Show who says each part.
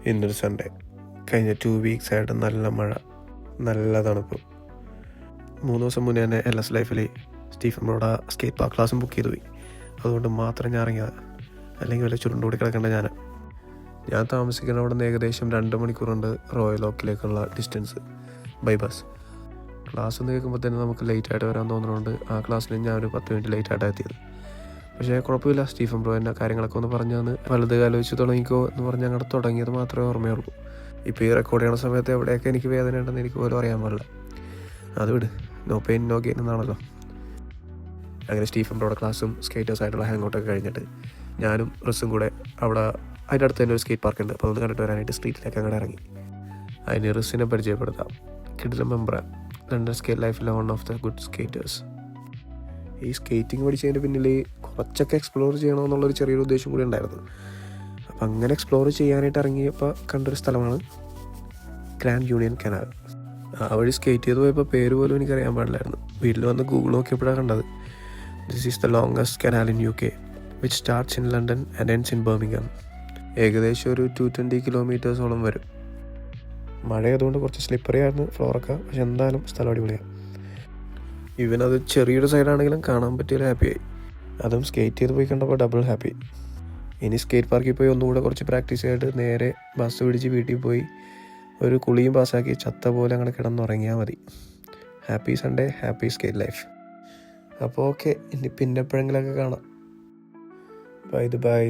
Speaker 1: ഇന്നൊരു സൺഡേ. കഴിഞ്ഞ 2 വീക്സായിട്ട് നല്ല മഴ, നല്ല തണുപ്പ്. 3 ദിവസം മുന്നേ തന്നെ LS ലൈഫിൽ സ്റ്റീഫൻ ബ്രോയുടെ സ്കേറ്റ് പാർക്ക് ക്ലാസ്സും ബുക്ക് ചെയ്തു പോയി. അതുകൊണ്ട് മാത്രം ഞാൻ ഇറങ്ങിയത്, അല്ലെങ്കിൽ വല്ല ചുരുണ്ടോടി കിടക്കേണ്ട ഞാൻ താമസിക്കുന്ന അവിടെ നിന്ന് ഏകദേശം 2 മണിക്കൂറുണ്ട് റോയൽ ഓക്കിലേക്കുള്ള ഡിസ്റ്റൻസ് ബൈ ബസ്. ക്ലാസ് എന്ന് കേൾക്കുമ്പോൾ തന്നെ നമുക്ക് ലേറ്റായിട്ട് വരാൻ തോന്നുന്നുണ്ട്. ആ ക്ലാസ്സിൽ ഞാൻ ഒരു 10 മിനിറ്റ് ലേറ്റായിട്ടാണ് എത്തിയത്. പക്ഷേ കുഴപ്പമില്ല, സ്റ്റീഫൻ ബ്രോ എന്നെ കാര്യങ്ങളൊക്കെ ഒന്ന് പറഞ്ഞു തന്ന് വലത് കാലം വെച്ച് തുടങ്ങിക്കോ എന്ന് പറഞ്ഞ് അങ്ങനെ തുടങ്ങിയത് മാത്രമേ ഓർമ്മയുള്ളൂ. ഇപ്പോൾ ഈ റെക്കോർഡ് ചെയ്യുന്ന സമയത്ത് എവിടെയൊക്കെ എനിക്ക് വേദന ഉണ്ടെന്ന് എനിക്ക് പോലും അറിയാൻ പാടില്ല. അത് വിട്, നോ പെയിൻ നോ ഗെയിൻ എന്നാണല്ലോ. അങ്ങനെ സ്റ്റീഫൻ ബ്രോയുടെ ക്ലാസ്സും സ്കേറ്റേഴ്സായിട്ടുള്ള ഹാങ് ഔട്ടൊക്കെ കഴിഞ്ഞിട്ട് ഞാനും റിസും കൂടെ അവിടെ അതിൻ്റെ അടുത്ത് തന്നെ ഒരു സ്കേറ്റ് പാർക്ക് ഉണ്ട്, അപ്പോൾ അതൊന്ന് കണ്ടിട്ട് വരാനായിട്ട് സ്ട്രീറ്റിലേക്ക് അങ്ങോട്ട് ഇറങ്ങി. അതിന് റിസിനെ പരിചയപ്പെടുത്താം. കിഡിലെ മെമ്പറാണ്, ലണ്ടൻ സ്കേറ്റ് ലൈഫിലെ one of the good skaters. ഈ സ്കേറ്റിംഗ് പഠിച്ചതിൻ്റെ പിന്നിൽ കുറച്ചൊക്കെ എക്സ്പ്ലോർ ചെയ്യണമെന്നുള്ളൊരു ചെറിയൊരു ഉദ്ദേശം കൂടി ഉണ്ടായിരുന്നു. അപ്പം അങ്ങനെ എക്സ്പ്ലോർ ചെയ്യാനായിട്ട് ഇറങ്ങിയപ്പോൾ കണ്ടൊരു സ്ഥലമാണ് ഗ്രാൻഡ് യൂണിയൻ കനാൽ. ആ വഴി സ്കേറ്റ് ചെയ്ത് പോയപ്പോൾ പേര് പോലും എനിക്കറിയാൻ പാടില്ലായിരുന്നു. വീട്ടിൽ വന്ന് ഗൂഗിൾ നോക്കിയപ്പോഴാണ് കണ്ടത്. This is the longest canal in UK which starts in London and ends in Birmingham. ഏകദേശം ഒരു 220 കിലോമീറ്റേഴ്സോളം വരും. മഴയായതുകൊണ്ട് കുറച്ച് സ്ലിപ്പറി ആയിരുന്നു ഫ്ലോറൊക്കെ, പക്ഷെ എന്തായാലും സ്ഥലം അടിപൊളിയാണ്. ഈവൻ അത് ചെറിയൊരു സൈഡാണെങ്കിലും കാണാൻ പറ്റിയൊരു ഹാപ്പിയായി. അതും സ്കേറ്റ് ചെയ്ത് പോയി കണ്ടപ്പോൾ ഡബിൾ ഹാപ്പി. ഇനി സ്കേറ്റ് പാർക്കിൽ പോയി ഒന്നുകൂടെ കുറച്ച് പ്രാക്ടീസ് ആയിട്ട് നേരെ ബസ് പിടിച്ച് വീട്ടിൽ പോയി ഒരു കുളിയും പാസ്സാക്കി ചത്ത പോലെ അങ്ങനെ കിടന്നുറങ്ങിയാൽ മതി. Happy Sunday, happy skate life. അപ്പോൾ ഓക്കെ, ഇനി പിന്നെ എപ്പോഴെങ്കിലൊക്കെ കാണാം. ബൈ.